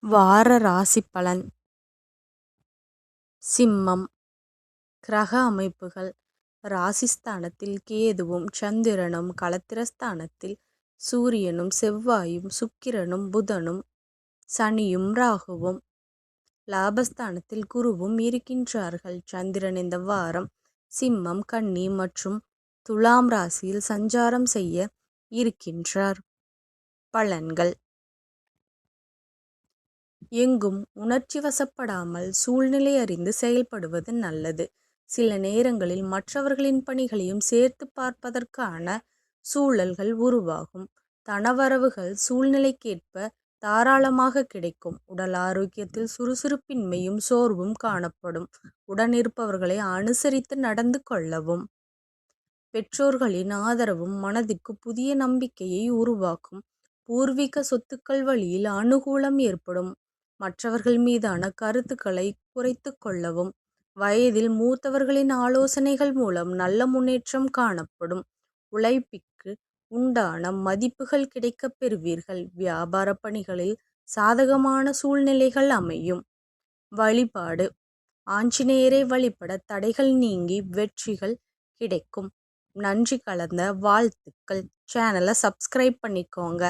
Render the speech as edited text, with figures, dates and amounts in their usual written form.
வார ராசி பலன். சிம்மம். கிரக அமைப்புகள். ராசிஸ்தானத்தில் கேதுவும் சந்திரனும், களத்திரஸ்தானத்தில் சூரியனும் செவ்வாயும் சுக்கிரனும் புதனும் சனியும் ராகுவும், லாபஸ்தானத்தில் குருவும் இருக்கின்றார்கள். சந்திரன் இந்த வாரம் சிம்மம், கன்னி மற்றும் துலாம் ராசியில் சஞ்சாரம் செய்ய இருக்கின்றார். பலன்கள். எங்கும் உணர்ச்சி வசப்படாமல் சூழ்நிலை அறிந்து செயல்படுவது நல்லது. சில நேரங்களில் மற்றவர்களின் பணிகளையும் சேர்த்து பார்ப்பதற்கான சூழல்கள் உருவாகும். தனவரவுகள் சூழ்நிலைக்கேற்ப தாராளமாக கிடைக்கும். உடல் ஆரோக்கியத்தில் சுறுசுறுப்பின்மையும் சோர்வும் காணப்படும். உடனிருப்பவர்களை அனுசரித்து நடந்து கொள்ளவும். பெற்றோர்களின் ஆதரவும் மனதிற்கு புதிய நம்பிக்கையை உருவாக்கும். பூர்வீக சொத்துக்கள் வழியில் அனுகூலம் ஏற்படும். மற்றவர்கள் மீதான கருத்துக்களை குறைத்து கொள்ளவும். வயதில் மூத்தவர்களின் ஆலோசனைகள் மூலம் நல்ல முன்னேற்றம் காணப்படும். உழைப்பிற்கு உண்டான மதிப்புகள் கிடைக்கப் பெறுவீர்கள். வியாபார பணிகளில் சாதகமான சூழ்நிலைகள் அமையும். வழிபாடு. ஆஞ்சநேயரை வழிபட தடைகள் நீங்கி வெற்றிகள் கிடைக்கும். நன்றி கலந்த வாழ்த்துக்கள். சேனலை சப்ஸ்கிரைப் பண்ணிக்கோங்க.